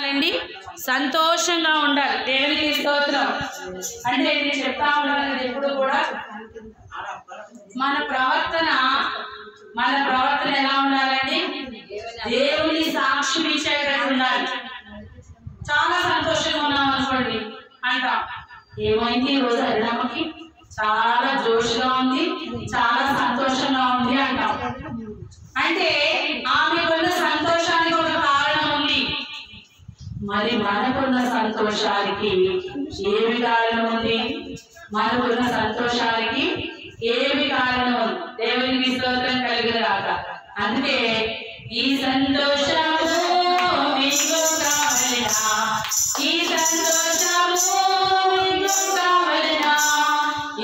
ఉండాలండి? సంతోషంగా ఉండాలి. దేవునికి స్తోత్రం. అంటే నేను చెప్తా ఉన్నాను ఎప్పుడు కూడా మన ప్రవర్తన ఎలా ఉండాలండి? దేవుని సాక్ష్యం ఇచ్చేటట్టు ఉండాలి. చాలా సంతోషంగా ఉన్నాం అనుకోండి, అంటాం ఏమైంది ఈరోజు అరిడమ్మకి చాలా జోష్గా ఉంది, చాలా సంతోషంగా ఉంది అంటాం. అంటే ఆమెకున్న సంతోషానికి ఒక కారణం ఉంది. మరి మనకున్న సంతోషానికి ఏమి కారణం ఉంది? మనకున్న సంతోషానికి ఏమి కారణం? దేవునికి స్తోత్రం కలుగుగాక. అందుకే ఈ సంతోషము మీకు కావలెనా, ఈ సంతోషము మీకు కావలెనా,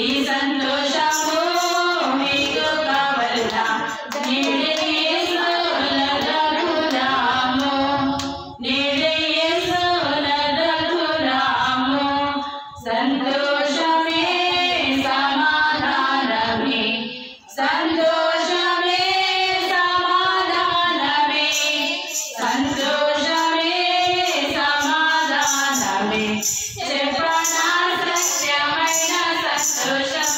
ఈ సంతోషము మీకు కావలెనా, నీడే యేసునదకురాము, నీడే యేసునదకురాము, సంతోషమే సమాధానమే, సంతోషమే సమాధానమే, సంతోషమే సమాధానమే, చెప్పనా సత్యమైన సంతోషం,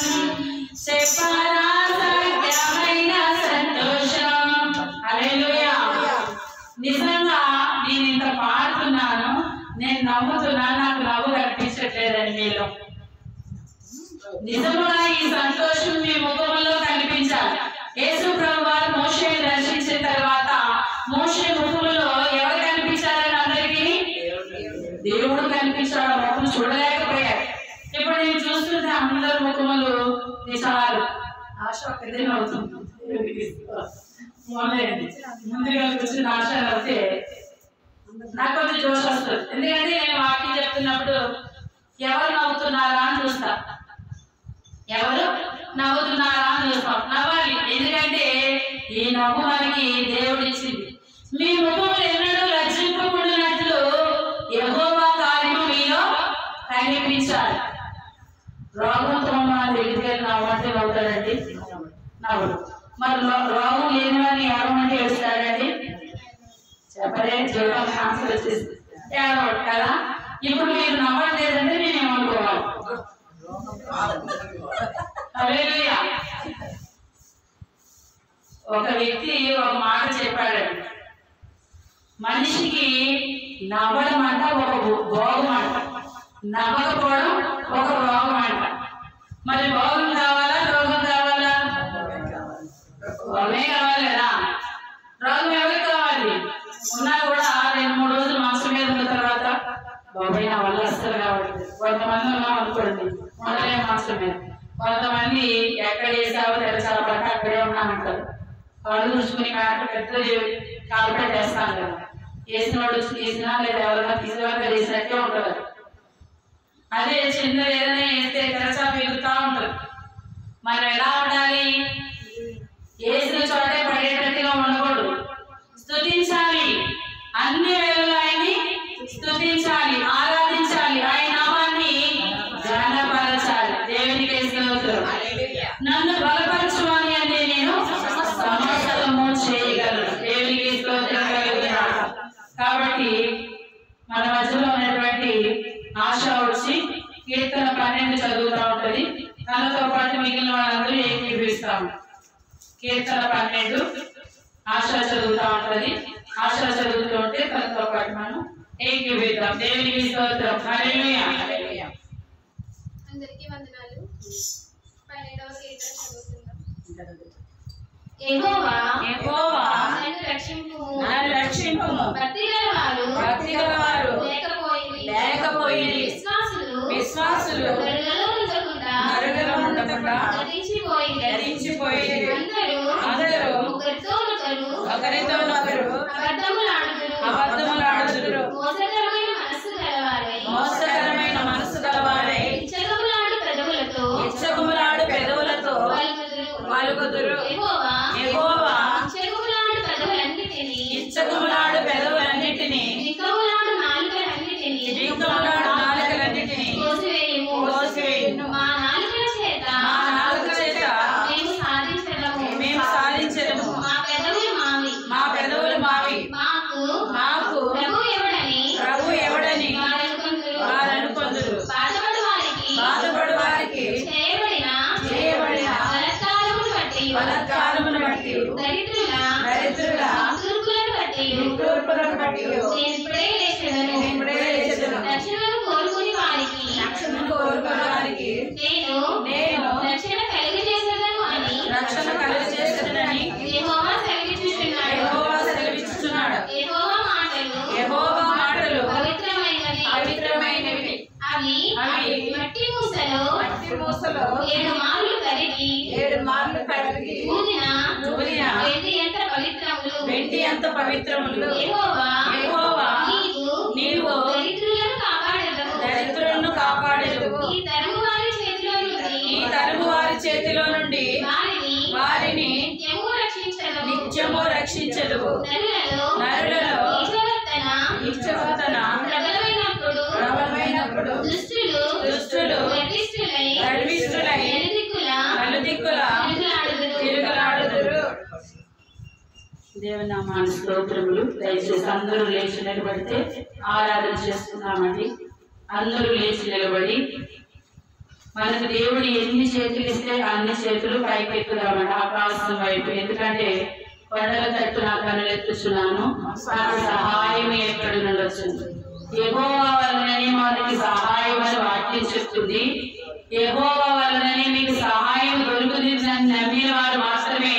చెప్పనా సత్యమైన సంతోషం. హల్లెలూయా. నిజంగా నేను ఇంత పాడుతున్నాను, నేను నవ్వుతున్నాను, నాకు నవ్వు కనిపించట్లేదని మీలో. నిజముగా ఈ సంతోషం మీ ముఖంలో కనిపించాలి. యేసు ప్రభువారు మోషేని దర్శించిన తర్వాత మోషే ముఖంలో ఎవరు కనిపించారని అందరికీ? దేవుడు కనిపించాడు. ముఖం చూడలేకపోయారు. ఇప్పుడు నేను చూస్తుంటే అందరి ముఖములు నిజాలు. ఆశ ఒక్కదే అవుతుంది. ముందుగా కూర్చుని ఆశ అవుతే నాకు కొంచెం జోష్ వస్తుంది. ఎందుకంటే నేను వాక్యం చెప్తున్నప్పుడు ఎవరు నవ్వుతున్నారా అని చూస్తా, ఎవరు నవ్వుతున్నారా అని చూస్తాం. నవ్వాలి, ఎందుకంటే ఈ నవ్వు మనకి దేవుడు ఇచ్చింది. మీ ముఖములు ఎన్నడూ లజ్జింపకుండానట్లు యెహోవా కార్యము మీలో కనిపించాలి. రోగంతో మన దగ్గరికి నవ్వంటే నవ్వుతాడండి, నవ్వుడు. మరి రోగం లేని వారిని ఏడమంటే ఏడుస్తాడండి, చెప్పలే. జీవితం ఆన్సర్ వచ్చేసి ఏడవడు కదా. ఇప్పుడు మీరు నవ్వట్లేదంటే నేను ఏమనుకోవాలి? హల్లెలూయా. ఒక వ్యక్తి ఒక మాట చెప్పాడండి, మనిషికి నవ్వడం అంట ఒక భోగం అంట, నవ్వకపోవడం ఒక రోగం అంట. మరి భోగం కావాలా రోగం కావాలా? భోగమే కావాలి కదా. రోగం ఎవరికి కావాలి? ఉన్నా కూడా 2-3 రోజులు మనసు మీద ఉన్న తర్వాత బాబాయ్ నా వల్ల అస్సలు కావట్లేదు. కొంతమంది ఉన్నాం అనుకోండి, ఉండలేము మనసు మీద. కొంతమంది ఎక్కడ వేసావో తెరచాలంటే అక్కడే ఉన్నామంటారు. కళ్ళు చూసుకుని పెద్ద కాలుపై చేస్తాను కదా, వేసిన వాడు తీసినా లేదా ఎవరైనా తీసేవాళ్ళ వేసినట్టే ఉంటుంది. అదే చిన్న ఏదైనా వేస్తే తెరచా పెరుగుతూ ఉంటుంది. మనం ఎలా ఉండాలి? వేసిన చోటే పడేటట్టుగా ఉండకూడదు. స్తుతించాలి, అన్ని వేళల్లో ఆయన్ని స్తుతించాలి, ఆరాధించాలి, ఆయన నామాన్ని ఘనపరచాలి. దేవునికి స్తోత్రం. నన్ను బలపరచుమని అంటే నేను సమస్తము చేయగలను. దేవునికి స్తోత్రం కలుగుగాక. కాబట్టి మన మధ్యలో ఉన్నటువంటి ఆశ వచ్చి కీర్తన 12 చదువుతూ ఉంటది. తనతో పాటు మిగిలిన వాళ్ళందరూ ఏకీభవిస్తాము. కీర్తన 12 ఆశ చదువుతూ ఉంటది. ఆశ చదువుతూ ఉంటే తనతో పాటు మనం ఏకీభవిద్దాం. దేవునికి స్తోత్రం. హల్లెలూయా. అందరికీ వందనాలు. 12వ కీర్తన చదువుతున్నాం. యెహోవా నన్ను రక్షింపుము, భక్తిగలవారు లేకపోయిరి, విశ్వాసులు నరులలో ఉండకుండా గతించిపోయిరి. అందరూ ఒకరితో ఒకరు అబద్ధములాడుదురు. మోసకరమైన మనస్సు గలవారై ఇచ్చకములాడు పెదవులతో పలుకుదురు. యెహోవా ఇచ్చకములాడు పెదవులన్నిటినీ నాలుకలన్నిటినీ కోసివేయును. మా నాలుకల చేత మేము సాధించదము. మా పెదవులు మావి. మాకు నేను ఇప్పుడే లేచెదను. రక్షణను కోరుకుని వారికి నేను రక్షణ కలుగజేసేదను అని యెహోవా సెలవిచ్చుచున్నాడు. యెహోవా మాటలు పవిత్రమైనవి. అవి మట్టి మూసలో 7 మార్లు కడిగి ఊదిన వెండి ఎంత పవిత్రములు. యెహోవా నీవు దరిద్రులను కాపాడెదవు. ఈ తరము వారి చేతిలో నుండి వారిని నిత్యము రక్షించెదవు. నరులలో నీచవర్తన ప్రబలమైనప్పుడు దుష్టులు గర్విష్ఠులై నలుదిక్కుల తిరుగులాడుదురు. దేవనామాని స్తోత్రములు. దయచేసి అందరూ లేచి నిలబడితే ఆరాధన చేసుకున్నామండి. అందరూ లేచి నిలబడి మనకు దేవుడు ఎన్ని చేతులు ఇస్తే అన్ని చేతులు పైకెత్తుదామండి ఆకాశం వైపు. ఎందుకంటే కొండల తట్టు నా కనులెత్తుచున్నాను, నాకు సహాయం ఎక్కడ నుండి వచ్చింది. యెహోవా వలననే మనకి సహాయం అని వాక్యం చెప్తుంది. యెహోవా వలననే మీకు సహాయం దొరుకుతుందని నమ్మిన వారు మాత్రమే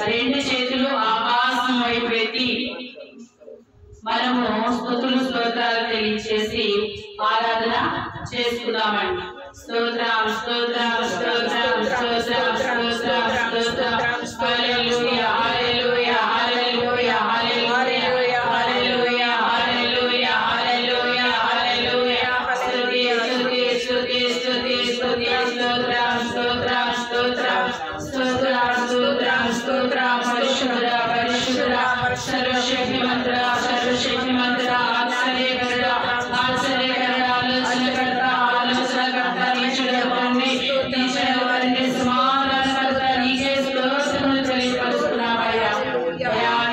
2 చేతులు ఆకాశం వైపు ఎత్తి మనము స్తోత్రాలు తెలియచేసి ఆరాధన చేసుకుందామండి. స్తోత్రం స్తోత్రం స్తోత్రం స్తోత్రం స్తోత్రం స్తోత్రం. హల్లెలూయా హల్లెలూయా హల్లెలూయా హల్లెలూయా హల్లెలూయా హల్లెలూయా హల్లెలూయా హల్లెలూయా. స్తుతి స్తుతి స్తుతి స్తుతి స్తుతి. స్తోత్రం స్తోత్రం స్తోత్రం స్తోత్రం స్తోత్రం స్తోత్రం. పరిశుద్ధ పరిశుద్ధ సర్వశక్తిమంతుడ సర్వశక్తిమంతుడ ఆశ్చర్యకరుడ ఆశ్చర్యకరుడ ఆలోచనకర్త ఆలోచనకర్త నీచుడవన్నీ సమాధానకర్త నీకే స్తోత్రములు తెలియపరుస్తున్నామయ్యా.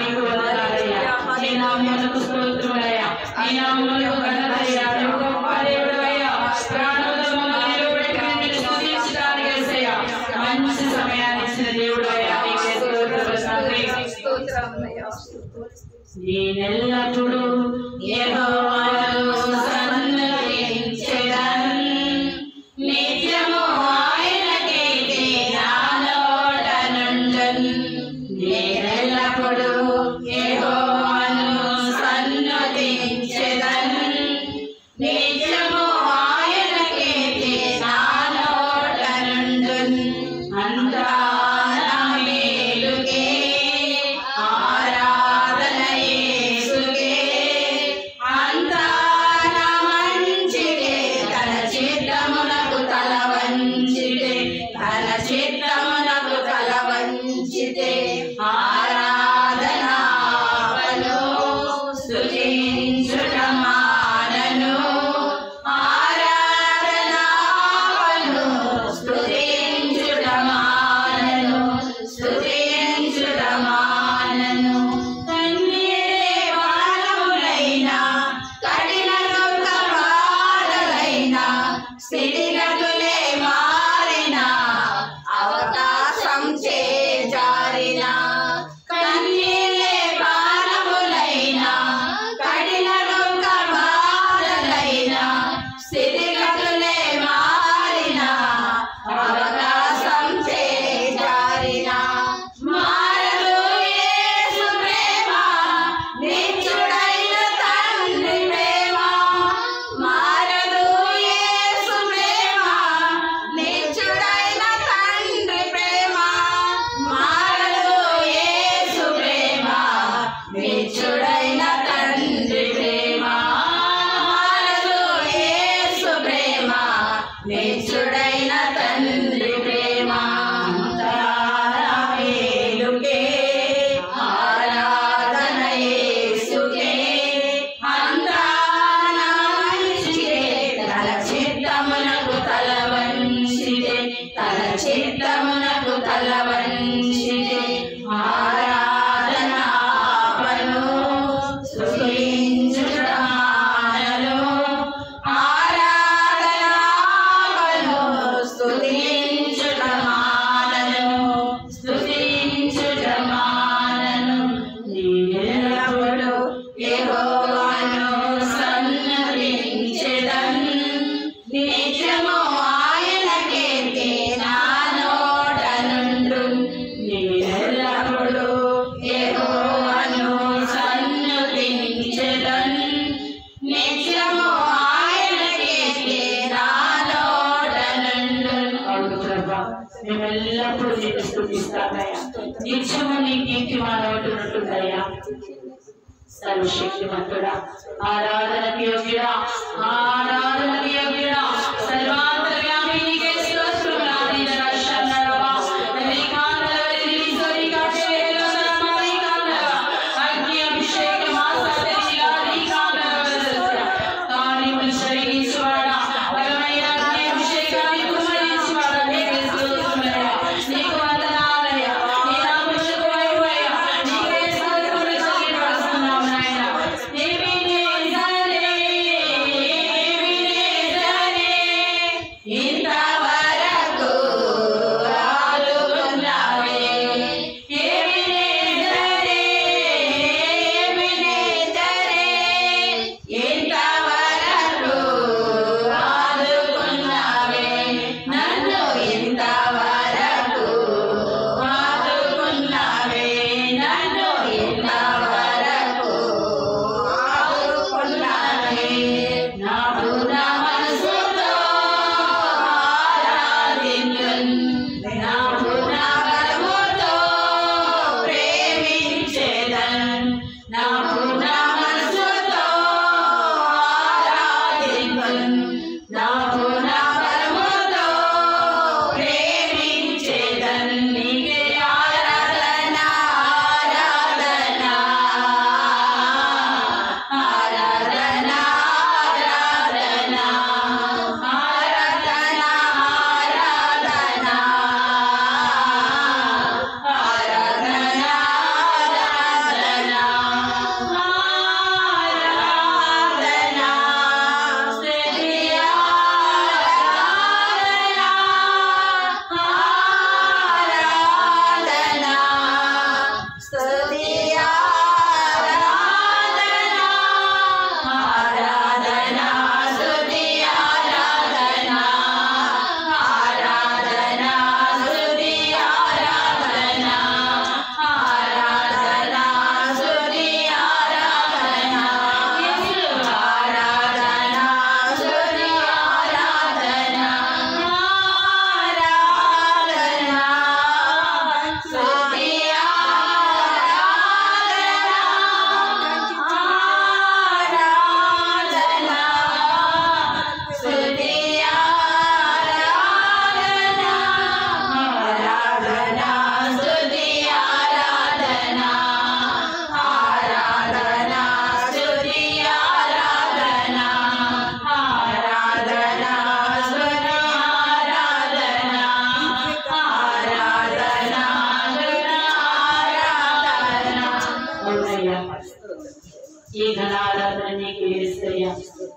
నీకు వందనాలయ్యా. నీ నామమునకు స్తోత్రములయ్యా. నీ నామమునకు ఘనతయ్యా. నువ్వు గొప్ప దేవుడవయ్యా. ప్రాణోదములో నిలబెట్టి నిన్ను స్తుతించడానికి యేసయ్యా మంచి సమయాన్ని ఇచ్చిన దేవుడవయ్యా. నీకే స్తోత్రములు తండ్రి. నేనెల్లప్పుడూ యెహోవాను సన్నిధించెదను. నిత్యము ఆయనకే నా నోట నుండును. నేనెల్లప్పుడూ యెహోవాను సన్నిధించెదను. నిత్యము ఆయనకే నా నోట నుండును. అంతా నా మేలుకే ఆరాధన యేసుకే. అంతా నా మంచికే తన చిత్తమునకు తల వంచితే తన చిత్తమునకు తల వంచితే ఆరాధనాపను స్తుతించుట మానను. నిత్యము నీ కీర్తి మా నోటి ఉంటుందయ్యా. సర్వశక్తిమంతుడా, ఆరాధనకి యోగ్యుడా, ఆరాధనకి యోగ్యుడా, సర్వాంతర్యామి నీకే స్తోత్రములు. ఆదిన రక్షణరవా రీకానలవరి రీసరికాటేల సరమరికానల అగ్ని అభిషేకం ఆసరిలా రీకానలవరి కార్యములు జరిగించువాడా, బలమైన అగ్ని అభిషేకాన్ని కుమ్మరించువాడా, నీకే స్తోత్రములయ్యా. నీకు వందనాలయ్యా. నీ నామమునకు మహిమయ్యా. నీకే స్తోత్రములు చెల్లించుచున్నాము నాయనా. ఇంతవరకు ఆదుకున్నావే, ఇంతవరకు ఆదుకున్నావే, నన్ను ఇంతవరకు ఆదుకున్నావే, నన్ను ఇంతవరకు ఆదుకున్నావే. నాకు నా మనసుతో ఆరాధించున్, నాకు నా బలముతో ప్రేమించేదన్, నాకు నా మనసుతో ఆరాధించున్, నాకు నా బలముతో ప్రేమించేదన్. నీకే ఆరాధన, ఆరాధన, ఆరాధన, ఆరాధన, ఆరాధన, ఆరాధన, ఆరాధన, స్తుతి ఆరాధన, ఆరాధన, స్తుతి ఆరాధన, ఆరాధన, స్తుతి ఆరాధన, ఆరాధన, స్తుతి ఆరాధన, యేసు ఆరాధన, స్తుతి ఆరాధన, ఆరాధన, స్తుతి ఈ ఘనారాధన నీకు యేసయ్యా.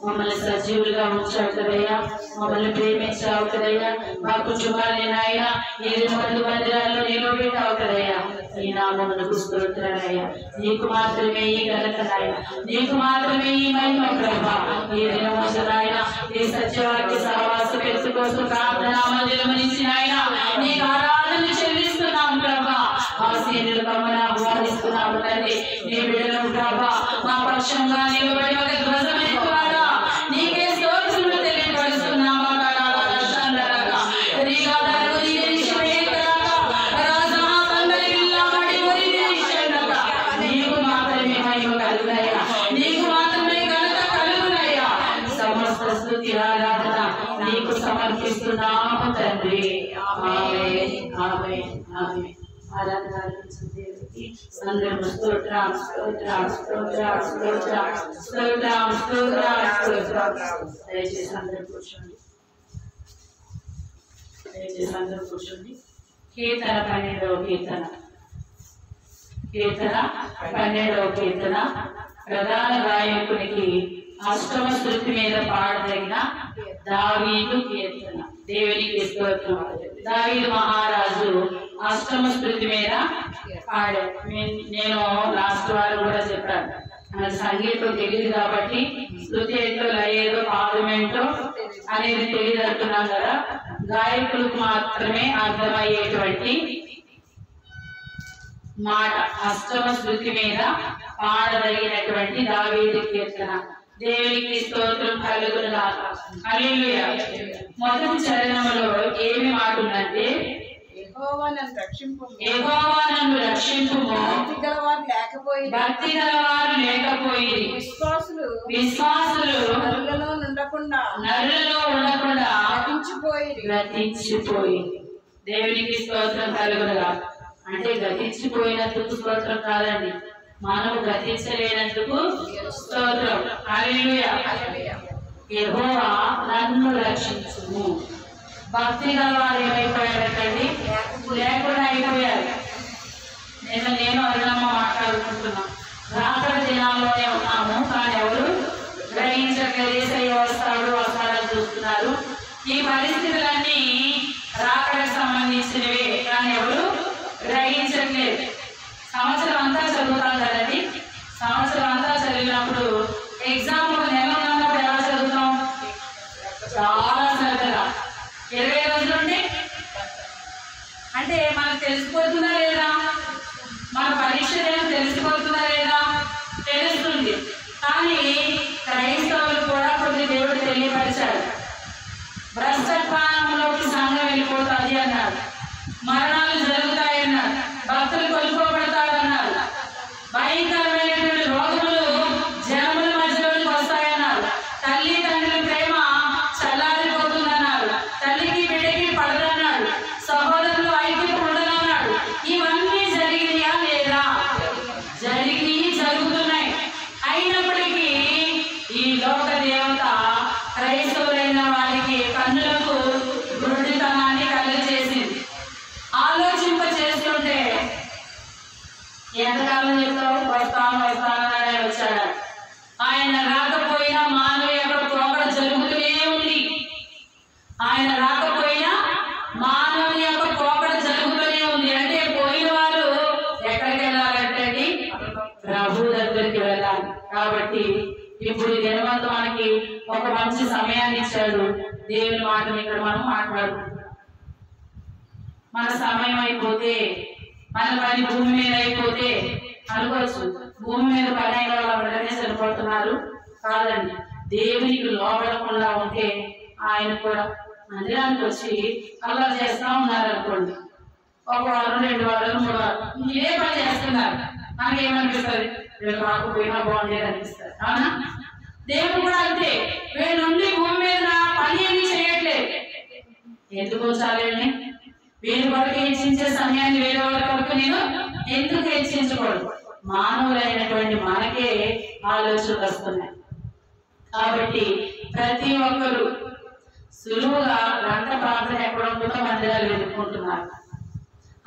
మమ్మల్ని సజీవులుగా ఉంచావు కదయ్యా, మమ్మల్ని ప్రేమించావు కదయ్యా, మా కుటుంబాన్ని నాయన ఈ మందు మందిరాల్లో నిలబెట్టావు కదయ్యా. ఈ నామమునకు స్తోత్రాలయ్యా. నీకు మాత్రమే ఈ ఘనత నాయన, నీకు మాత్రమే ఈ మహిమ ప్రభా. ఈ దినమోసు నాయన ఈ సత్యవాక్య సహవాస వ్యక్తి కోసం ప్రార్థన మందిరం నుంచి నాయన నీకు ఆరాధన చెల్లిస్తున్నాం ప్రభా. ఆశీనులు కమ్మను ఆహ్వానిస్తున్నాము తండ్రి. నీ బిడ్డలను ప్రభా మా పక్షంగా నిలబడి ఒక ధ్వజమెత్తువాడా, నీకే స్తోత్రములు తెలియపరుస్తున్నాము. నీకు మాత్రమే మహిమ కలుగునయ్యా, నీకు మాత్రమే ఘనత కలుగునయ్యా. సమస్త స్తుతి ఆరాధన నీకు సమర్పిస్తున్నాము తండ్రి. ఆమేన్, ఆమేన్, ఆమేన్. ఆరాధన దేవుడికి అందరూ స్తోత్రం, స్తోత్రం, స్తోత్రం, స్తోత్రం, స్తోత్రం, స్తోత్రం, స్తోత్రం. దయచేసి అందరూ కూర్చోండి, దయచేసి అందరూ కూర్చోండి. కీర్తన 12వ కీర్తన, కీర్తన 12వ కీర్తన ప్రధాన గాయకునికి అష్టమ శృతి మీద పాడదగిన దావీదు కీర్తన. దేవునికి స్తోత్రం. దావీదు మహారాజు అష్టమ శృతి మీద పాడాడు. నేను లాస్ట్ వారం కూడా చెప్పాను, మనకు సంగీతం తెలియదు కాబట్టి శృతి ఏంటో లయేదో పాదమేంటో అనేది తెలియదు అంటున్నాం కదా. గాయకులకు మాత్రమే అర్థమయ్యేటువంటి మాట అష్టమ శృతి మీద పాడదగినటువంటి దావీదు కీర్తన. దేవునికి స్తోత్రం కలుగునుగాక. హల్లెలూయా. మొదటి చరణంలో ఏమి మాట ఉందంటే, యెహోవా నన్ను రక్షింపుము. యెహోవా నన్ను రక్షింపుము. భక్తి గలవారు లేకపోయి విశ్వాసులు నరులలో ఉండకుండా గతించిపోయి. దేవునికి స్తోత్రం కలుగునుగా. అంటే గతించిపోయినందుకు స్తోత్రం కాదండి, మనం గతించలేనందుకు స్తోత్రం. హల్లెలూయా. యెహోవా నన్ను రక్షించుము. భక్తి గల వారు ఏమైపోయారంటండి? లేకుండా అయిపోయారు. నేను అరుణమ్మ మాట్లాడుకుంటున్నాం. రాకడ దినాల్లోనే ఉన్నాము, కానీ ఎవరు గ్రహించట్లేదు. యేసయ్య వస్తాడని చూస్తున్నారు. ఈ పరిస్థితులన్నీ రాకడకు సంబంధించినవే, కానీ ఎవరు గ్రహించట్లేదు. సంవత్సరం అంతా చదువుతాం కదండి. సంవత్సరం అంతా చదివినప్పుడు ఎగ్జామ్ ఒక నెల ఉన్నప్పుడు ఎలా చదువుతాం? చాలా శ్రద్ధగా. 20 రోజులుంటే అంటే మనకు తెలిసిపోతుందా లేదా? మన పరీక్ష తెలిసిపోతుందా లేదా? తెలుస్తుంది. కానీ క్రైస్తవులు కూడా కొద్ది దేవుడు తెలియపరిచాడు. భ్రష్టత్వానంలోకి సంఘం వెళ్ళిపోతుంది అన్నాడు. మరణాలు జరుగుతాయన్నారు. భక్తులు కొలుకోబడతాడన్నారు. భయంకరమైనటువంటి రోగములు జనముల మధ్యలోకి వస్తాయన్నారు. తల్లి తండ్రుల ప్రేమ చల్లారిపోతుందన్నారు. తల్లికి బిడ్డకి పడదన్నాడు. సహోదరులు ఐక్యత ఉండదన్నాడు. ఇవన్నీ జరిగినాయా లేదా? జరుగుతున్నాయి. అయినప్పటికీ ఈ లోక దేవత క్రైస్తవులైన వారికి కన్నులకు గురుడితనాన్ని కలుగజేసింది. ఆలోచింప చేస్తుంటే ఎంతకాలం చెప్తావు? వస్తానని వచ్చాడు. ఆయన రాకపోయినా మానవ యొక్క పోకడ జరుగుతూనే ఉంది. ఆయన రాకపోయినా మానవుని యొక్క పోకడ జరుగుతూనే ఉంది. అంటే పోయిన వారు ఎక్కడికి వెళ్ళాలంటే ప్రభు దగ్గరికి వెళ్ళాలి. కాబట్టి ఇప్పుడు ఈ దినవంతం మనకి ఒక మంచి సమయాన్ని ఇచ్చాడు. దేవుని మాటను ఇక్కడ మనం మాట్లాడుకుంటున్నాం. మన సమయం అయిపోతే, మన పని భూమి మీద అయిపోతే అనుకోవచ్చు, భూమి మీద పని అయిన వాళ్ళు ఎవరైనా సరిపోతున్నారు. కాదండి, దేవునికి లోపడకుండా ఉంటే ఆయన కూడా మందిరానికి వచ్చి అలా చేస్తా ఉన్నారు అనుకోండి. ఒక వారం, 2 వారాలు, 3 వారాలు ఇదే పని చేస్తున్నారు. మనకేమనిపిస్తుంది? వీళ్ళు రాకపోయినా బాగుండేది అనిపిస్తుంది. అవునా? దేవుడు కూడా అంతే. వీళ్ళ నుండి భూమి మీద పని ఏమీ చేయట్లేదు. ఎందుకు చాలండి? వీరి వరకు హెచ్చించే సమయాన్ని వేరే వాళ్ళ వరకు నేను ఎందుకు హెచ్చించకూడదు? మానవులైనటువంటి మనకే ఆలోచనలు వస్తున్నాయి. కాబట్టి ప్రతి ఒక్కరు సులువుగా గంట ప్రార్థన ఎక్కడ ఉంటుందో మందిరాలు వెతుక్కుంటున్నారు.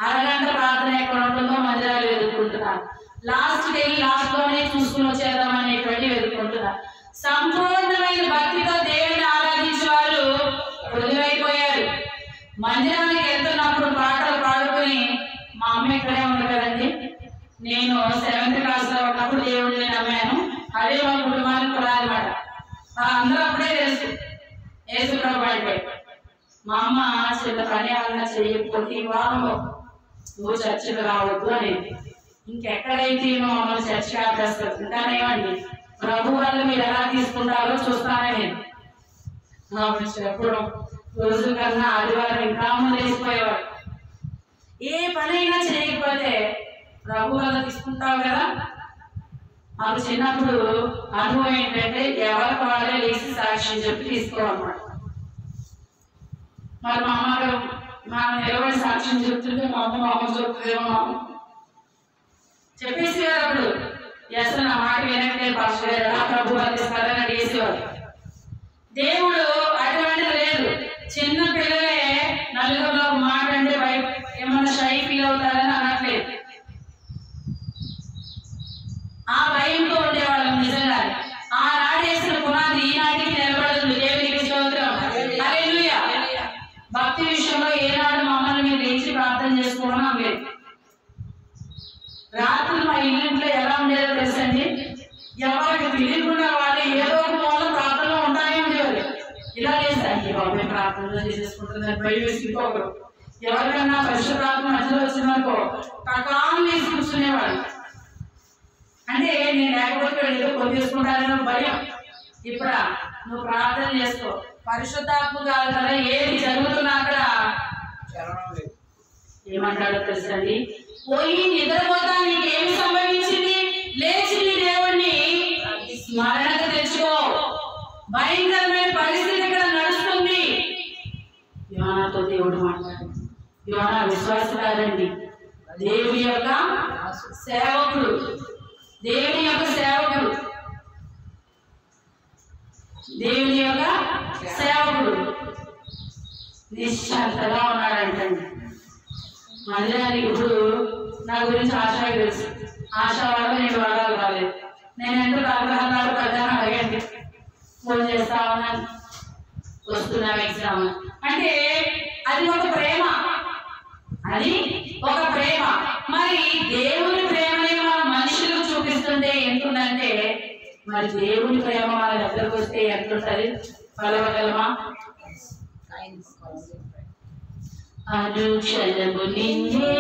అరగంట ప్రార్థన ఎక్కడ ఉంటుందో మందిరాలు వెతుక్కుంటున్నారు. లాస్ట్లోనే చూసుకుని వచ్చేద్దాం అనేటువంటి వెతుక్కుంటున్నారు. సంపూర్ణమైన భక్తితో దేవుని ఆరాధించే వాళ్ళు వృధులైపోయారు. మందిరానికి వెళ్తున్నప్పుడు పాటలు పాడుకొని, మా అమ్మ ఇక్కడే ఉంది కదండి, నేను 7th క్లాస్లో ఉన్నప్పుడు దేవుడిని నమ్మాను. అదే మా కుటుంబానికి కూడా అనమాట. అందరూ అప్పుడే తెలుసు యేసుప్రభు అంటే. మా అమ్మ చిన్న పని అన్నా చేయకపోతే ఈ వారంలో నువ్వు చర్చకు రావద్దు అనేది. ఇంకెక్కడైతే మమ్మల్ని చర్చకి ఆపేస్తారు. ఇంకానేమండి, ప్రభు వల్ల మీరు ఎలా తీసుకుంటారో చూస్తానే నేను. ఎప్పుడు రోజు కన్నా ఆదివారం ఇంకా లేచిపోయేవాడు. ఏ పనైనా చేయకపోతే ప్రభు వల్ల తీసుకుంటావు కదా. మాకు చిన్నప్పుడు అనుభవం ఏంటంటే ఎవరికి వాళ్ళే లేచి సాక్ష్యం చెప్పి తీసుకోవాలన్నమాట. మరి మా అమ్మగారు మనం నిలబడి సాక్ష్యం చెప్తుంటే మా అమ్మ చెప్తుందేమో చెప్పేసి అప్పుడు అసలు నా మాట వినట్టే పాస్టర్ గారు ఎలా ప్రభు అందిస్తారని అడిగేసేవారు. దేవుడు అటువంటిది లేదు. చిన్న పిల్లలే నలుగురిలో ఒక మాట అంటే ఏమన్నా షై ఫీల్ అవుతారని అనట్లేదు. ఆ భయంతో ఉండేవాళ్ళం నిజంగా. ఆనాడు వేసిన పునాది ఈనాటికి నిలబడుతుంది. దేవునికి స్తోత్రం. హల్లెలూయా. భక్తి విషయంలో ఏనాడు మమ్మల్ని మీరు లేచి ప్రార్థన చేసుకోవడం లేదు. రాత్రి మా ఇంట్లో ఎలా ఉండేదో తెలుసండి, ఎవరికి తెలియకుండా వాళ్ళు ఏదో ఒక మూల ప్రార్థనలో ఉంటానే ఉండేవారు. ఇలా లేదండి బాబు ప్రార్థనలో చేసేసుకుంటుందని భయం వేసుకోకరు. ఎవరికన్నా పరిశుద్ధ ప్రార్థన మధ్యలో వచ్చిందనుకో కకాలు వేసి కూర్చునేవాడు. అంటే నేను లేకపోతే ఏదో కొద్ది చేసుకుంటానని భయం. ఇప్పుడు నువ్వు ప్రార్థన చేసుకో, పరిశుద్ధాత్మ కాదు కదా, ఏది జరుగుతున్నా అక్కడ ఏమంటాడో తెలుసండి, పోయి నిద్రపోతా నీకేమి సంభవించింది, లేచి నీ దేవుణ్ణి స్మరణకు తెచ్చుకో, భయంకరమైన పరిస్థితి ఇక్కడ నడుస్తుంది. యోనాతో దేవుడు మాట్లాడు. యోనా విశ్వాసకారండి, దేవుని యొక్క సేవకుడు, దేవుని యొక్క సేవకుడు, దేవుని యొక్క సేవకుడు నిశ్చంతగా ఉన్నాడంటండి. మందిరానికి ఇప్పుడు నా గురించి ఆశగా తెలుసు, ఆశా వల్ల నేను వాడాలి కాలేదు. నేను ఎందుకు అగ్రహాలు ప్రధానం అడగండి, ఫోన్ చేస్తా ఉన్నాను, వస్తున్నా ఎగ్జామ్ అంటే అది ఒక ప్రేమ, అది ఒక ప్రేమ. మరి దేవుని ప్రేమని మనం మనుషులకు చూపిస్తుంటే ఎంతుందంటే, మరి దేవుని ప్రేమ మన దగ్గరకు వస్తే ఎంతుంటది, కలవగలమా? అనుక్షణము నిన్నే,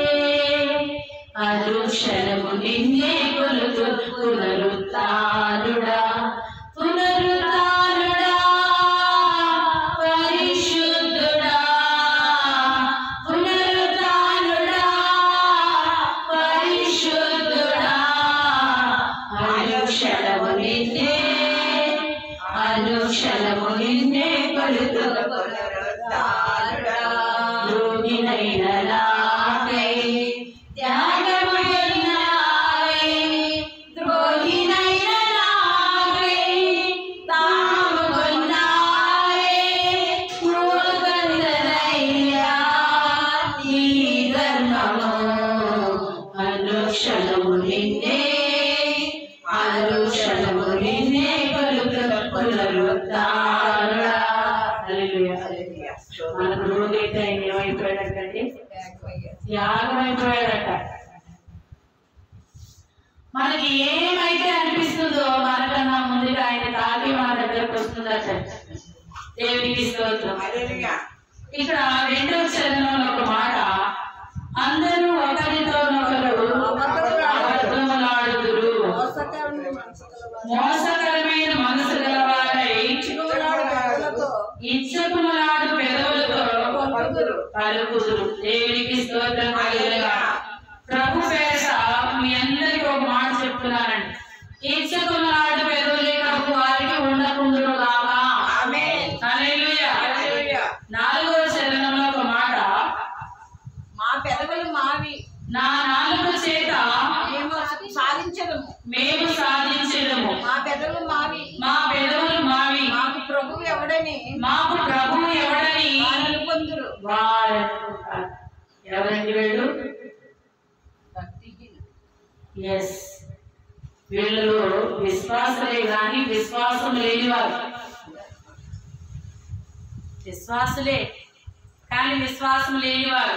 అనుక్షణము నిన్నే కొలుతు పునరుత్థానుడా, పునరుత్థానుడా, పరిశుద్ధుడా, పునరుత్థానుడా, పరిశుద్ధుడా, అనుక్షణము నిన్నే, అనుక్షణము నిన్నే కొలుతు పునరుత్థానుడా, రోగినైన నాకై త్యాగమైనావే, ద్రోహినైన నాకై తాముకున్నావే, మూగందనయ్యా నీ ధర్మము, అనుక్షణము నిన్నే, అనుక్షణము నిన్నే కొలుతు పునరుత్థానుడా. హల్లెలూయా, హల్లెలూయా. మనకు రోగైతే ఆయన ఏమైపోయాడంటే త్యాగమైపోయాడట. మనకి ఏమైతే అనిపిస్తుందో మనకన్నా ముందుగా ఆయన తాగి మన దగ్గరకు వస్తుందట. దేవునికి స్తోత్రం. ఇక్కడ రెండవ చరణంలో ఒక మాట, అందరూ ఒకరితోనొకరు అబద్ధములాడుదురు, మోసకరమైన మనసు గలవారై ఇచ్చకులాడు పెదవులతో పలుకుదురు. దేవునికి స్తోత్రం. ప్రభు పేరట మీ అందరికీ ఒక మాట చెప్తున్నానండి, ఇచ్చకులాడు పెదవులే ప్రభు వారికి ఉండకుందురు గాక. హల్లెలూయా. 4వ చరణంలో ఒక మాట, మా పెదవులు మావి, నా నాలుక చేత మేము సాధించదము, మేము సాధించదము, మా పెదవులు మావి, మా పెదవులు మావి, మాకు ప్రభువు ఎవడని, మాకు ప్రభువు ఎవడని వారు పొందురు. వారు అనుకుంటారు. ఎవరండి వీళ్ళు? ఎస్, వీళ్ళలో విశ్వాసలే కానీ విశ్వాసం లేనివారు, విశ్వాసులే కానీ విశ్వాసం లేనివారు,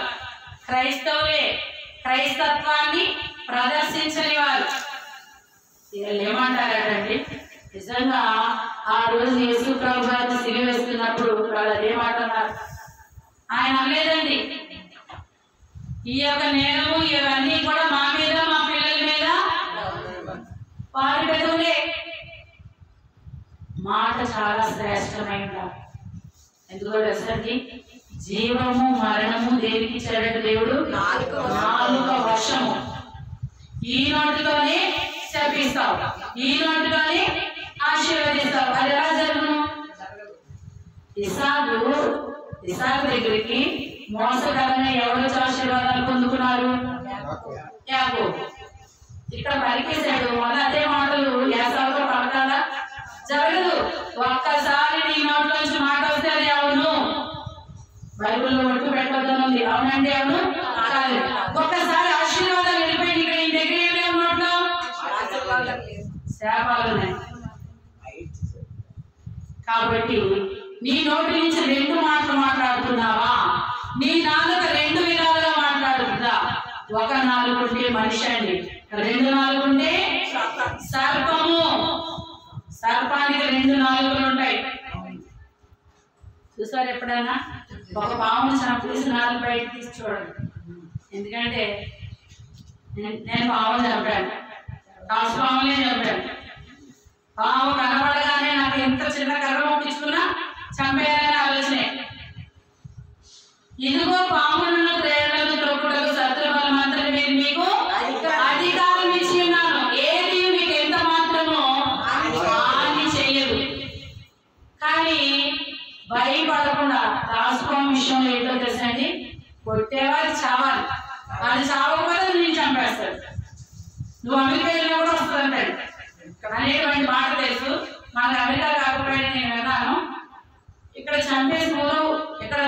క్రైస్తవులే క్రైస్తత్వాన్ని ప్రదర్శించని వారు. వీళ్ళు ఏమంటారంటే, నిజంగా ఆ రోజు యేసు ప్రభు గారిని సిలువేస్తున్నప్పుడు వాళ్ళు అదేమంటున్నారు, ఆయన అనలేదండి, ఈ యొక్క నేరము ఇవన్నీ కూడా మా మీద మా పిల్లల మీద వారి పెదవులే. మాట చాలా శ్రేష్టమైన, ఎందుకో తెలుసండి, జీవము మరణము దేనికి ఇచ్చాడంటే దేవుడు, నాలుక వర్షము. ఈ నోటితోనే శపిస్తావు, ఈ నోటితోనే ఆశీర్వదిస్తావు. అది ఎలా జరుగును? ఇసాకు దగ్గరికి మోసకరమైన ఎవరు ఆశీర్వాదాలు పొందుకున్నారు? యాకోబు. ఇక్కడ పలికేశాడు, మళ్ళీ అదే మాటలు యాసావుతో పలకాలా? జరగదు. ఒక్కసారి నీ నోట్లోంచి మాట వస్తే అది అవును, బైబిల్లో ఒట్టు పెట్టొద్దనుంది, అవునండి అవును కాదు. ఒక్కసారి ఆశీర్వాదాలు వెళ్ళిపోయింది, ఇక్కడ ఈ దగ్గర ఏం లేవు, నోట్లో శాపాలు ఉన్నాయి. కాబట్టి నీ నోటి నుంచి 2 మాటలు మాట్లాడుతున్నావా? నీ నాలుక 2 విధాలుగా మాట్లాడుతుందా? ఒక నాలుగు ఉంటే మనిషి అండి, 2 నాలుగు ఉంటే సర్పము. సర్పానికి 2 నాలుగులు ఉంటాయి. చూసారు ఎప్పుడైనా? ఒక పాముని చంపేసి 4 బయట తీసి చూడండి. ఎందుకంటే నేను పాముని చంపాను, కాసు పాములే చంపాను. పాము కనబడగానే నాకు ఎంత చిన్న కర్ర పంపించుకున్నా చంపేయాలని ఆలోచనే. ఇదిగో పాములను ప్రేరణను తొక్కుటకు విషయంలో ఏంటో తెలుసా అండి, కొట్టేవారు చావాలి, వాళ్ళు చావకపోతే నేను చంపేస్తాడు, నువ్వు అమెరికా వెళ్ళినా కూడా వస్తుందంటాడు అనేటువంటి మాట తెలుసు. మనకు అమెరికా కాకపోయినా నేను విన్నాను, ఇక్కడ చంపేసి మూడు ఇక్కడ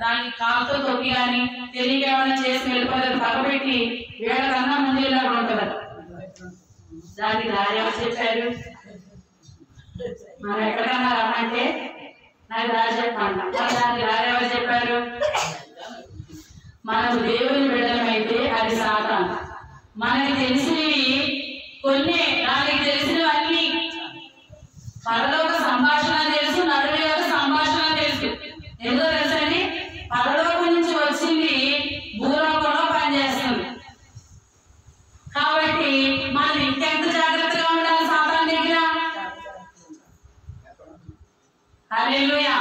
దానికి కాలుతో తొక్కి కానీ తెలియక ఏమైనా చేసి వెళ్ళిపోతారు, పక్కబెట్టి వేళకన్నా ముందు వెళ్ళినప్పుడు ఉంటుంది. దానికి దారి ఎవరు చెప్పారు? మనం ఎక్కడికన్నా రమ్మంటే నాకు దారి చెప్పండి, దానికి దారి ఎవరు చెప్పారు? మనకు దేవుని బిడ్డలమైతే అది సాతాను. మనకి తెలిసినవి కొన్ని, దానికి తెలిసినవన్నీ. పరలోక సంభాషణ తెలుసు, నరుల యొక్క సంభాషణ తెలుసు. ఎందుకో తెలుసండి, పరలోకం నుంచి వచ్చింది భూలోకంలో పనిచేస్తుంది. కాబట్టి మనం ఇంకెంత జాగ్రత్తగా ఉండాలి సాతాను దగ్గర. హల్లెలూయా.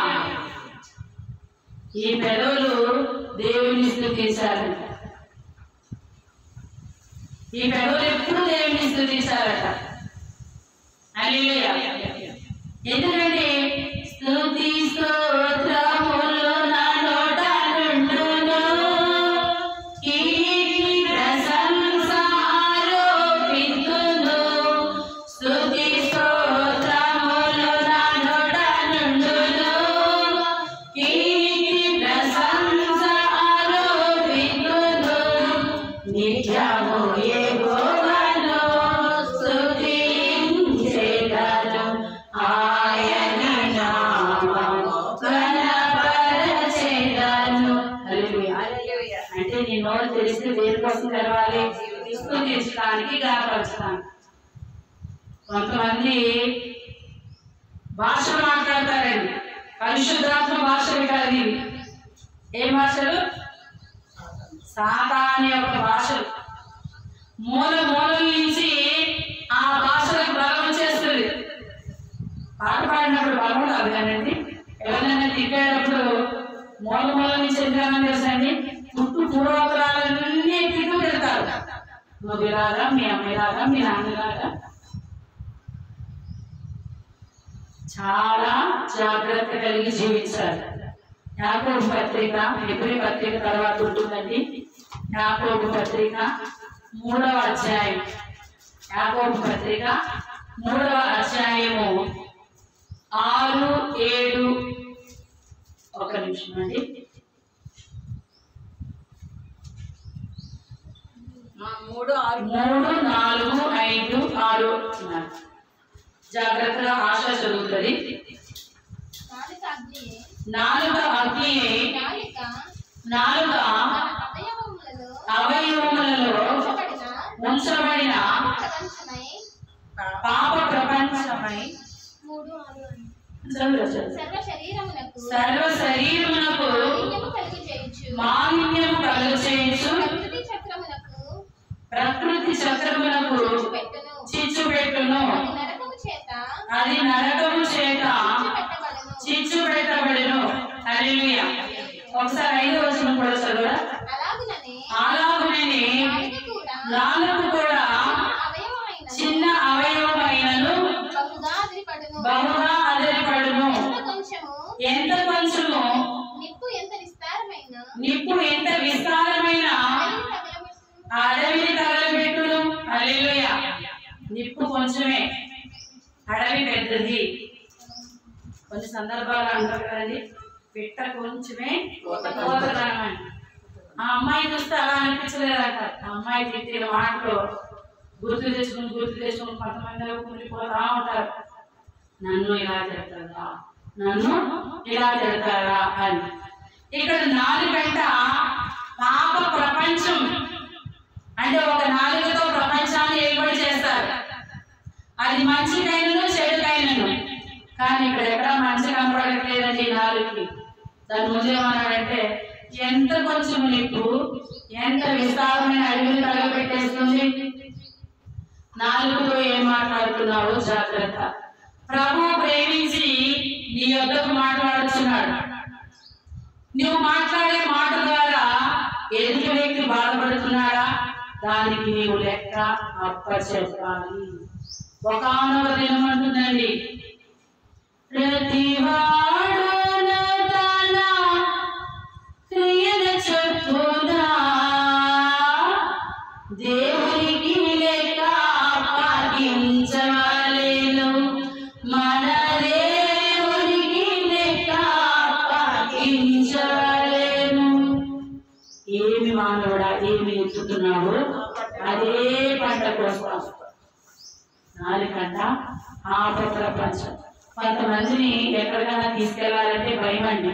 ఈ పెదవులు దేవుని స్తుతించాలి, ఈ పెదవులు ఎప్పుడు దేవుని స్తుతించాలట. హల్లెలూయా. ఎందుకంటే స్తుతి స్తోత్రములు నా నోట నుండును, కీర్తి ప్రశంస ఆరోపిస్తును. స్తుతి స్తోత్రములు నా నోట నుండును, కీర్తి ప్రశంస ఆరోపిస్తును. నిత్యము యెహోవాను స్తుతించెదను, ఆయన నామము ఘనపరచెదను. హల్లెలూయా. అంటే నీ నోరు తెలిస్తే దేనికోసం తెరవాలి? స్తుతించడానికి, ఘనపరచడానికి. కొంతమంది భాష మాట్లాడతారండి, పరిశుద్ధాత్మ భాషలు కాదు ఇవి. ఏ భాషలు? సాతాను యొక్క భాషలు. మూల మూలల నుంచి ఆ భాషలకు బలం వచ్చేస్తుంది. పాట పాడినప్పుడు బలం కాదు కానండి, ఎవరైనా తిట్టేటప్పుడు మూల మూల నుంచి ఎందుకన్నా తెలుసండి, పుట్టు పూర్వోత్తరాలన్నీ తిట్టు పెడతారు. నువ్వు ఇలాగా, మీ అమ్మాయిలాగా, మీ నాన్నలాగా. చాలా జాగ్రత్త కలిగి జీవించాలి. యాకోబు పత్రిక, హెబ్రీ పత్రిక తర్వాత ఉంటుందండి. యాకోబు పత్రిక 3వ అధ్యాయం, యాకోబు పత్రిక 3వ అధ్యాయము 6, 7. ఒక నిమిషం అండి. 3, 4, 5, 6 జాగ్రత్తగా ఆశ చదువుతుంది. నాలుక అగ్నియే, నాలుక అవయవములలో ఉంచబడిన పాప ప్రపంచమై సర్వ శరీరమునకు మాలిన్యము కలుగు చేయించు, ప్రకృతి చక్రమునకు చిచ్చు పెట్టును, అది నరకము చేత చిచ్చు పెట్టబడును. హల్లెలూయా. ఒకసారి 5వ వచనం కూడా చదువురా. అలాగుననే నాలుక కూడా చిన్న అవయవమైనను బహుగా అదిరిపడును. ఎంత కొంచెము నిప్పు ఎంత విస్తారమైన అడవిని తగలబెట్టును. హల్లెలూయా. నిప్పు కొంచెమే, అడవి పెద్దది. కొన్ని సందర్భాలు అంటారు కదండి, పిట్ట కొంచెమే కోతదనమని. ఆ అమ్మాయి చూస్తే అలా అనిపించలేదంట. ఆ అమ్మాయి తిట్టిన మాటలు గుర్తు తెచ్చుకుని కొంతమంది కుమిలిపోతా ఉంటారు. నన్ను ఇలా తిడతారా, నన్ను ఇలా తిడతారా అని. ఇక్కడ నాలుగంట పాప ప్రపంచం అంటే ఒక నాలుగుతో ప్రపంచాన్ని ఏర్పాటు చేస్తారు. అది మంచికైనను చెడుకైనను. కానీ ఇక్కడ ఎక్కడ మంచి కనపడట్లేదండి నాలుగుకి. దాని ముందేమన్నాడంటే ఎంత కొంచెం నిప్పు ఎంత విస్తారమైన అడవిని తగలబెట్టేస్తుంది. నాలుగుతో ఏం మాట్లాడుతున్నావు జాగ్రత్త. ప్రభు ప్రేమించి నీ యొద్దకు మాట్లాడుతున్నాడు. నువ్వు మాట్లాడే మాట ద్వారా ఎదుటి వ్యక్తి బాధపడుతున్నాడా, దానికి నీవు లెక్క అప్పచెప్పాలి. ఒకానొక దినం అంటుందండి, ప్రతివాడును తన కోస్తున్నావు అదే పంట కోస్తావు. నాలుకంట ఆ ప్రపంచం. కొంతమందిని ఎక్కడికైనా తీసుకెళ్లాలంటే భయం అండి.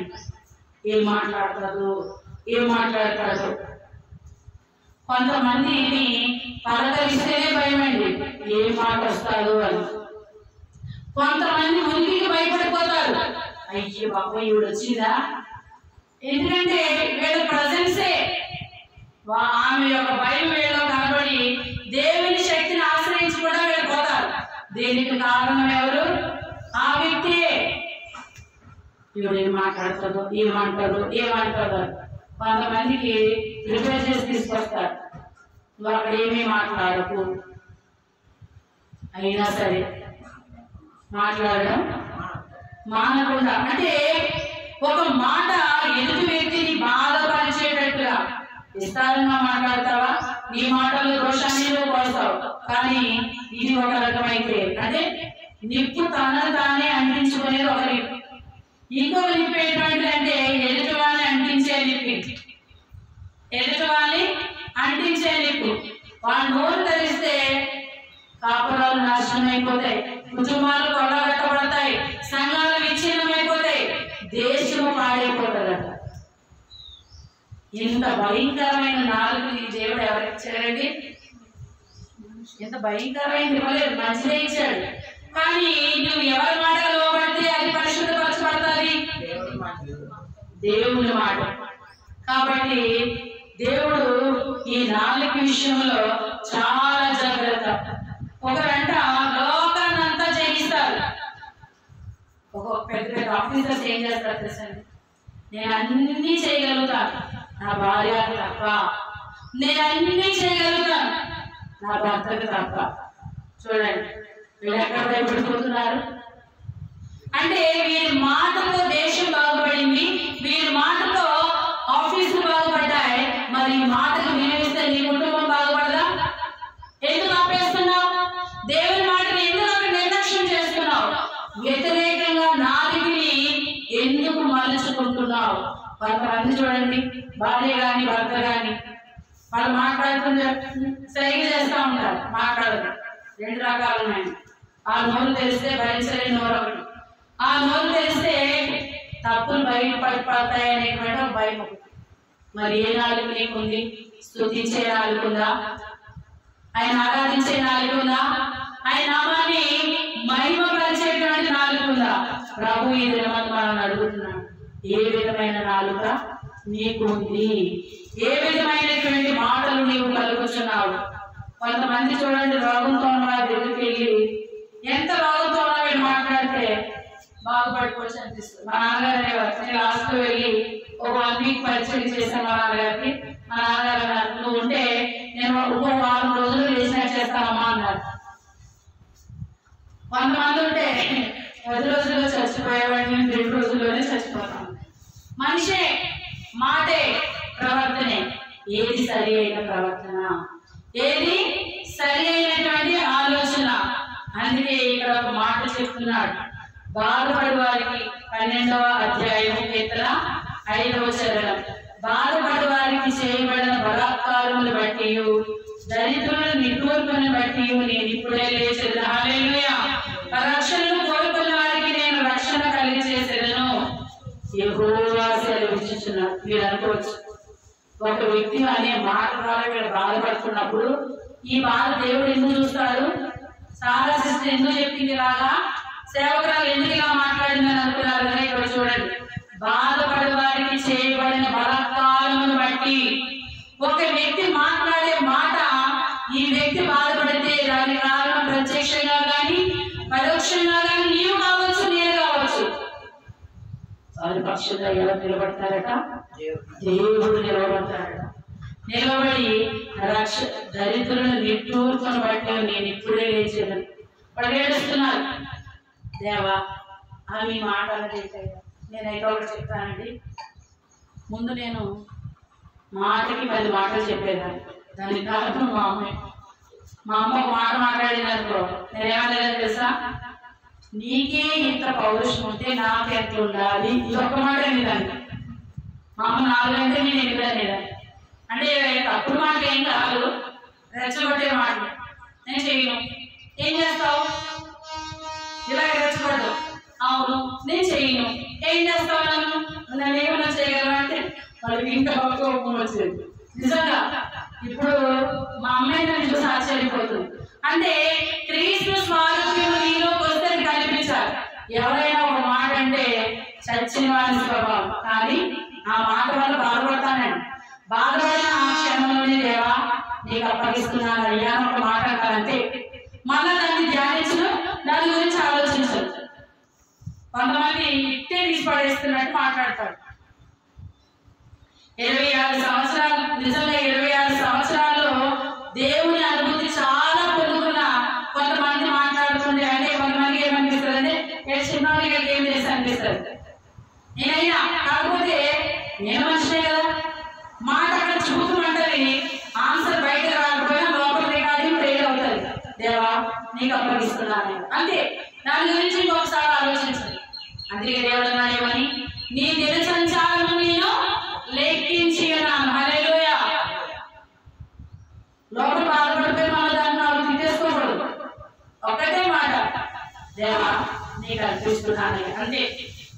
ఏం మాట్లాడతాడు. కొంతమందిని పలకరిస్తేనే భయం అండి, ఏం మాట వస్తాడు అని. కొంతమంది ఉనికికి భయపడిపోతారు, అయ్యే బాబు ఈవిడ వచ్చిందా. ఎందుకంటే వీళ్ళ ప్రజెన్సే, ఆమె యొక్క భయం వీళ్ళలో కనబడి దేవుని శక్తిని ఆశ్రయించి కూడా వీళ్ళు పోతారు. దీనికి కారణం ఎవరు? ఆ వ్యక్తి. ఈవిడ ఏం మాట్లాడుతుందో, ఏమంటారో కొంతమందికి ప్రిపేర్ చేసి తీసుకొస్తారు. నువ్వు అక్కడ ఏమీ మాట్లాడకు, అయినా సరే మాట్లాడడం మానకుండా. అంటే ఒక మాట ఎదుటి వ్యక్తిని బాధపరిచేటట్టుగా విస్తారంగా మాట్లాడతావా, నీ మాటల్లో దోషాన్ని నువ్వు పోస్తావు. కానీ ఇది ఒక రకమైతే, అంటే నిప్పు తనను తానే అంటించుకునేది ఒక నిప్పు. ఇంకొక నిప్పు ఏంటంటే అంటే ఎదుటి వాళ్ళని అంటించే నిప్పు. వాళ్ళ నోరు తెరిస్తే కాపురాలు నాశనం అయిపోతాయి, కుటుంబాలు కొల్లగొట్టబడతాయి, సంఘాలు విచ్ఛిన్నమైపోతాయి, దేశం పాడైపోతుందట. ఇంత భయంకరమైన నాలుగుని దేవుడు ఎవరికి ఇచ్చాడండి? ఇంత భయంకరమైన ఇవ్వలేదు, మంచిదే ఇచ్చాడు. కానీ నువ్వు ఎవరి మాట లోబడితే అది పరిశుద్ధపరచబడతాది, దేవుని మాట. కాబట్టి దేవుడు ఈ నాలుగు విషయంలో చాలా జాగ్రత్త. ఒకరంట లోకాన్నంతా జయిస్తారు. ఒక పెద్ద ఆఫీసర్స్ ఏం చేస్తారు తెలుసండి? నేను అన్ని చేయగలుగుతాను, నా భార్య తప్ప. నేను అన్ని చేయగలుగుతాను, నా భర్తకు తప్ప. చూడండి వీళ్ళు ఎక్కడ భయపడిపోతున్నారు అంటే, వీరి మాటతో దేశం బాగుపడింది, వీరి మాటతో ఆఫీసులు బాగుపడ్డాయి. మరి ఈ మాటకు వినిపిస్తే నీ కుటుంబం బాగుపడదా? ఎందుకు ఆపేస్తున్నావు? దేవుని మాటని ఎందుకు నిర్లక్ష్యం చేస్తున్నావు? వ్యతిరేకంగా నాలుగుని ఎందుకు మలుచుకుంటున్నావు? కొంతమంది చూడండి, భార్య గాని భర్త గాని వాళ్ళు మాట్లాడుతుంటే సైగ చేస్తూ ఉంటారు, మాట్లాడరు. రెండు రకాలు ఉన్నాయి. ఆ నోరు తెలిస్తే భరించలేని నోరు ఒకటి, ఆ నోరు తెలిస్తే తప్పులు బయటపడిపోతాయి అనేటువంటి ఒక భయం ఒకటి. మరి ఏ నాలుగు నీకుంది? స్తుతించే నాలుగుందా? ఆయన ఆరాధించే నాలుగుందా? ఆయన నామాన్ని మహిమపరిచేటువంటి నాలుగుందా? ప్రభు ఈ దినమంతా మనం అడుగుతున్నాడు, ఏ విధమైన నాలుక నీకు ఉంది? ఏ విధమైనటువంటి మాటలు నీవు కలుగుతున్నావు? కొంతమంది చూడండి, రోగంతో ఉన్న వారి దగ్గరికి వెళ్ళి ఎంత రోగంతో ఉన్న వీళ్ళు మాట్లాడితే బాగుపడిపోవచ్చు అనిపిస్తుంది. మా నాన్నగారు అనేవారు, నేను లాస్ట్కి వెళ్ళి ఒక 1 వీక్ పరిచయం చేశాను మా నాన్నగారికి. మా నాన్నగారు అన్నారు, నువ్వు ఉంటే నేను ఒక వారం రోజులు వేసినట్టు చేస్తానమ్మా అన్నారు. కొంతమంది ఉంటే 10 రోజుల్లో చచ్చిపోయేవాడిని, 2 రోజుల్లోనే చచ్చిపోతాను. మనిషే, మాటే, ప్రవర్తనే. ఏది సరి అయిన ప్రవర్తన? ఏది సరి అయినటువంటి ఆలోచన? అందుకే ఇక్కడ ఒక మాట చెప్తున్నాడు, బాధపడి వారికి 12వ అధ్యాయం కీర్తన 5వ చరణం. బాధపడి వారికి చేయబడిన బలాత్కారములు బట్టి, దరిద్రుల నిట్టూర్పును బట్టి నేను ఇప్పుడే లేచెదను. హల్లెలూయా. రక్షణను కోరుకున్న వారికి నేను రక్షణ కలిగజేసేదను, యెహోవా సెలవిచ్చుచున్నాడు. మీరు అనుకోవచ్చు, ఒక వ్యక్తి అనే మాట ద్వారా వీళ్ళు బాధపడుతున్నప్పుడు ఈ బాధ దేవుడు ఎందుకు చూస్తాడు? సారా సిస్టర్ ఎందుకు చెప్పింది ఇలాగా, సేవకురాలు ఎందుకు ఇలా మాట్లాడిందని అనుకున్నారు కదా. ఇక్కడ చూడండి, బాధపడే వారికి చేయబడిన బలాత్కారమును బట్టి. ఒక వ్యక్తి మాట్లాడే మాట, ఈ వ్యక్తి బాధపడితే దాని కారణం ప్రత్యక్షంగా కానీ పరోక్షంగా కానీ నీవు కావచ్చు, నేను కావచ్చు. వారి పక్షంగా ఎలా నిలబడతారట? దేవుడు నిలబడతాడట. నిలబడి దరిద్రులను నిట్టూర్పును బట్టి నేను ఇప్పుడే లేచేదని వాళ్ళు ఏడుస్తున్నారు. దేవా ఆమె మాట అన్నది. నేనైతే ఒకటి చెప్తానండి, ముందు నేను మాటకి 10 మాటలు చెప్పేదాన్ని. దానికి కారణం మా అమ్మాయి. మా అమ్మ ఒక మాట మాట్లాడిందనుకో, నేనేమన్నా తెలుసా, నీకే ఇంత పౌరుషం ఉంటే నాకు ఎంత ఉండాలి, ఇది ఒక్క మాట అనేదాన్ని. మా అమ్మ 4 అంటే నేను 8 అనేదాన్ని. అంటే తప్పుడు మాట ఏం కాదు, రెచ్చగొట్టే మాట. నేను చేయను. ఏం చేస్తావు? ఇలా రెచ్చగొట్టు. అవును నేను చేయను. ఏం చేస్తావు? నన్ను ఏమన్నా చేయగలను అంటే వాళ్ళకి ఇంకా కోపం వచ్చేది. నిజంగా ఇప్పుడు మా అమ్మాయి నన్ను చూసి ఆశ్చర్యపోతుంది. అంటే క్రీస్తు స్వారూప్యం నీలోకి వస్తే కనిపించాలి. ఎవరైనా ఒక మాట అంటే చచ్చిన వారి స్వభావం, కానీ ఆ మాట వల్ల బాధపడతానండి. బాధపడిన ఆ క్షణంలోనే దేవా నీకు అప్పగిస్తున్నాను అయ్యా ఒక మాట అంటారంటే మళ్ళా దాన్ని ధ్యానించు, దాని గురించి ఆలోచించు. కొంతమంది ఇట్టే తీసి పడేస్తున్నట్టు మాట్లాడతారు. 26 సంవత్సరాలు, నిజంగా 26 సంవత్సరాల్లో దేవుని అనుభూతి చాలా పొందుకున్న కొంతమంది మాట్లాడుతుండే. అంటే కొంతమందికి ఏమనిపిస్తుంది అంటే చిన్నవాడికి ఏం చేసి అనిపిస్తుంది. నేనైనా కాకపోతే నేను మనిషినే కదా, మాట అక్కడ చూపుమంటది, ఆన్సర్ బయట రాకపోయినా లోపల రికార్డింగ్ ప్రేర్ అవుతుంది. దేవా నీకు అప్పగిస్తున్నాను అంతే. దాని గురించి ఇంకొకసారి ఆలోచించండి. అందుకే దేవుడు అన్నాడేమని, నీ దిన సంచారము నేను లెక్కించి ఉన్నాను. హల్లెలూయా. లోపల బాధపడిపోయి మళ్ళీ దాన్ని తిట్టేసుకోకూడదు. ఒకటే మాట, దేవా నీకు అర్పిస్తున్నాను అంతే.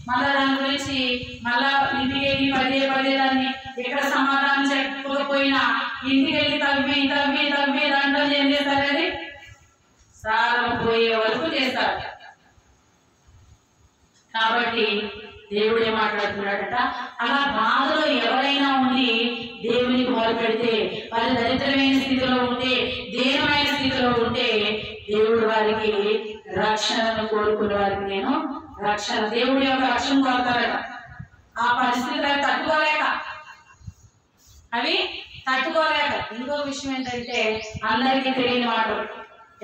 మళ్ళా దాని గురించి మళ్ళా ఇంటికి వెళ్ళి పదే పదే దాన్ని ఎక్కడ సమాధానం చెప్పకపోయినా ఇంటికి వెళ్ళి తవ్వి తవ్వి తవ్వి దాంట్లో ఏం చేస్తారని సారం పోయే వరకు చేస్తారు. కాబట్టి దేవుడు ఏం మాట్లాడుతున్నాడట, అలా బాధలో ఎవరైనా ఉండి దేవునికి మొదలుపెడితే, వాళ్ళు దరిద్రమైన స్థితిలో ఉంటే, దీనమైన స్థితిలో ఉంటే దేవుడు వారికి రక్షణను కోరుకునే వారికి నేను రక్షణ, దేవుడి యొక్క రక్షణ కోరుతారట. ఆ పరిస్థితులు అవి తట్టుకోలేక. ఇంకో విషయం ఏంటంటే అందరికీ తెలియని మాట,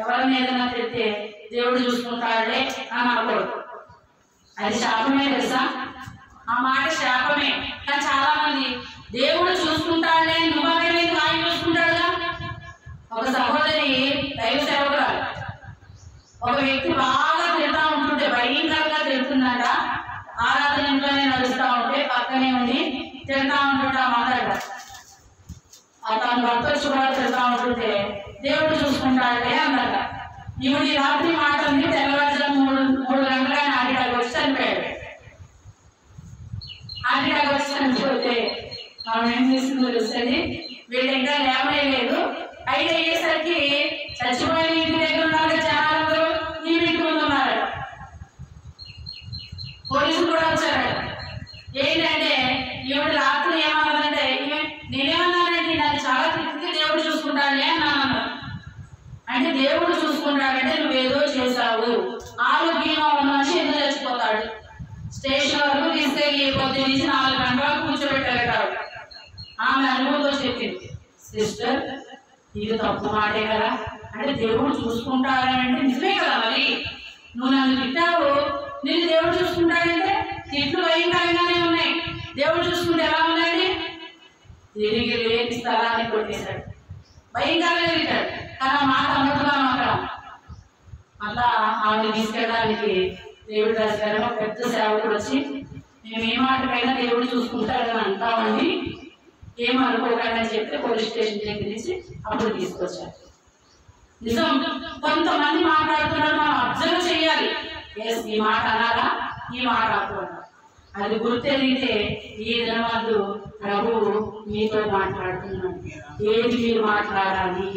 ఎవరిని ఏదైనా తిడితే దేవుడు చూసుకుంటాడే అని అనకూడదు. అది శాపమే తెలుసా? ఆ మాట శాపమే. కానీ చాలా మంది దేవుడు చూసుకుంటాడే, నువ్వే ఆయన చూసుకుంటాడుగా. ఒక సహోదరి దైవ సేవకురాలు, ఒక వ్యక్తి బాగా తిడతా ఉంటుంటే, భయంకరంగా తిడుతున్నాడ, ఆరాధన ఇంట్లోనే నడుస్తూ ఉంటే పక్కనే ఉండి తిడతా ఉంటుంటే ఆ మాట్లాడ తన భర్త కూడా తిడతా ఉంటుంటే దేవుడు చూసుకుంటాడే అన్నట. ఇప్పుడు ఈ రాత్రి మాట ఉంది, తెల్లవారుజాము 3 గంటలైన ఆడిటాకి వచ్చి చనిపోయాడు. ఆడిటాకి వచ్చి చనిపోతే మనం ఏం చేస్తుందో తెలుస్తుంది, వీళ్ళు ఇంకా లేవనే లేదు. 5 అయ్యేసరికి చచ్చిపోయిన ఇంటి దగ్గర ఉన్నారు జనాలందరూ ఈ ఇంటి ముందు ఉన్నారట. పోలీసులు కూడా వచ్చారట. ఏంటంటే ఈవిడ రాత్రి ఏమన్నదంటే, నేనేమన్నానంటే నన్ను చాలా తిరిగి దేవుడు చూసుకుంటాడే అన్నాను. అంటే దేవుడు చూసుకుంటాడంటే నువ్వేదో చేశావు, ఆరోగ్యంగా ఉన్న మనిషి ఎందుకు చచ్చిపోతాడు? స్టేషన్ వరకు తీసుకెళ్ళి 4 గంటలకు కూర్చోబెట్టారట. ఆమె అనుభవంతో చెప్పింది, సిస్టర్ ఇది తప్పు మాటే కదా. అంటే దేవుడు చూసుకుంటాడంటే నిజమే కదా. మరి నువ్వు నన్ను తిట్టావు, నేను దేవుడు చూసుకుంటాడంటే తిట్లు భయంకరంగానే ఉన్నాయి. దేవుడు చూసుకుంటే ఎలా ఉందండి? తిరిగి లేని స్థలాన్ని కొట్టేశాడు, భయంకరంగా తిట్టాడు. కానీ ఆ మాట అన్నట్టుగా మాట్లాడాం. అట్లా ఆమెను తీసుకెళ్ళడానికి దేవుడు రాశారు. పెద్ద సేవకుడు వచ్చి, మేము ఏ మాటకైనా దేవుడు చూసుకుంటాడని అంటామండి, ఏమనుకోకండి అని చెప్తే పోలీస్ స్టేషన్ దగ్గరించి అప్పుడు తీసుకొచ్చారు. నిజం, కొంతమంది మాట్లాడుతున్నారు, మనం అబ్జర్వ్ చేయాలి. ఈ మాట అనాలా, ఈ మాట అప్పుడు అది గుర్తెరిగితే ఈ దినమందు ప్రభువు మీతో మాట్లాడుతున్నాడు. ఏది మీరు మాట్లాడాలి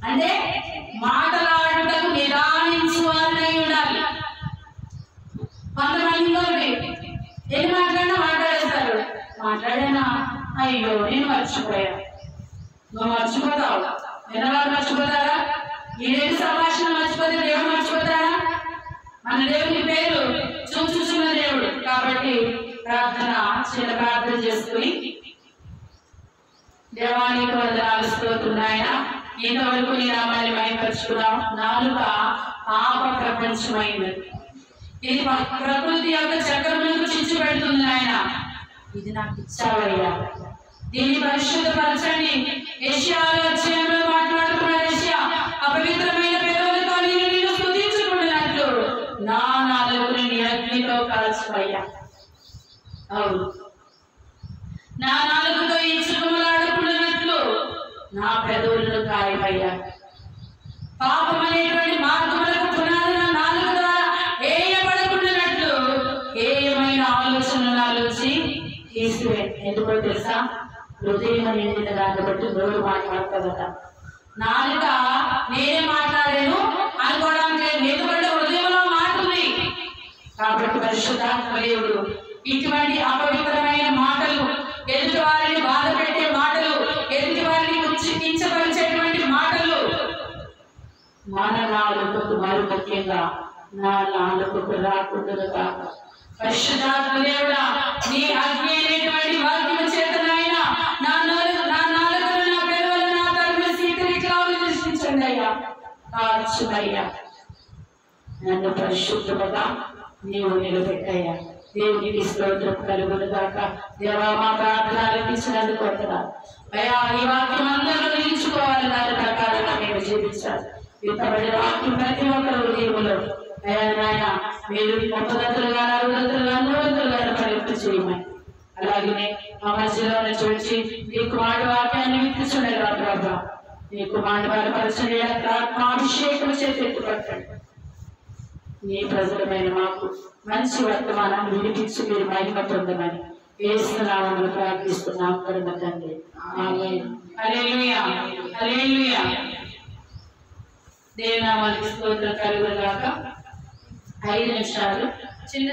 అంటే మాట్లాడుటకు నిదానించు వారినై ఉండాలి. కొంతమంది ఎన్ని మాట్లాడినా మాట్లాడేస్తారు. మాట్లాడేనా, అయ్యో నేను మర్చిపోయా. నువ్వు మర్చిపోతావు, విన్నవారు మర్చిపోతారా? ఈ రెండు సంభాషణ మర్చిపోతే దేవుడు మర్చిపోతాడా? మన దేవుని పేరు చూచుచున్న దేవుడు. కాబట్టి చిన్న ప్రార్థన చేసుకుని, దేవానికి వందనాలు స్తోత్రునాయన, ఇంతవరకు నీ నామాన్ని మహిమపరచుకున్నాం. నాలుక పాప ప్రపంచమైనది, ఇది ప్రకృతి యొక్క చక్రములకు చిచ్చు పెడుతుంది నాయన. ఇది నాకు ఇచ్చావయ్యా, దీన్ని పరిశుద్ధపరచండి. యెషయాలో అధ్యాయంలో మాట్లాడుతున్నాడు యెషయా, అపవిత్రమైన పెదవులతో నిన్ను స్తుతించుకున్నట్లు నా నాలుకను నీ అగ్నితో కాల్చువయ్యా. అవును, నా నాలుకతో ఇచ్చుకుమలాడుకున్నట్లు నా పెదవులను కాయమయ్యా. పాపం అనేటువంటి మార్గములకు పునాది నా నాలుక ద్వారా వేయబడకుండానట్లు ఏమైన ఆలోచనలు ఆలోచి తీసివే. ఎందుకో తెలుసా? హృదయం నిండిన దాన్ని బట్టి నోరు మాట్లాడుతుందట. నాలుక నేనే మాట్లాడాను అనుకోవడానికి ఎందుకంటే హృదయంలో మాట ఉంది. కాబట్టి పరిశుద్ధాత్మ దేవుడు ఇటువంటి అపవిత్రమైన మాటలు, ఎదుటి వారిని బాధ పెట్టే మాటలు, ఎదుటి వారిని కించపరిచేటువంటి మాటలు మన నాలుకకు మరి ముఖ్యంగా నా నాలుకకు రాకుండా కాక పరిశుద్ధాత్మ దేవుడా నీ అగ్ని అనేటువంటి వాక్యము చేతనైనా నా నాలుకను నా పెదవులను నా తరపున శీతలికలాలు దర్శించండి అయ్యా, కాల్చుమయ్యా. నన్ను పరిశుద్ధముగా నీవు నిలబెట్టయ్యా. దేవునికి స్తోత్రం కలుగును గాక. దేవా మా ప్రార్థన ఆలకించినందుకు వందనాలు అయ్యా. ఈ వాక్యం అందరూ నిలుచుకోవాలి, దాని ప్రకారంగా మేము జీవించాలి. ఇంతబడిన వాక్యం ప్రతి ఒక్కరు హృదయంలో అయ్యా నాయన మీరు 30 60 100 ఫలింపు చేయమని, అలాగనే మా మధ్యలో చూచి నీ కుమారుడు వాక్యాన్ని వినిపించుండగా ప్రభా, నీ కుమారుడు వారి పరిచయ ఆత్మాభిషేకం చేపెట్టుపట్టండి. నీ ప్రజలమైన మాకు మంచి వర్తమానాన్ని వినిపించి మీరు మహిమ పొందమని యేసు నామములో ప్రార్థిస్తున్నాం పరమ తండ్రి. ఆమేన్. హల్లెలూయా, హల్లెలూయా. దేవుని నామానికి స్తోత్రం కలుగును గాక. 5 నిమిషాలు చిన్న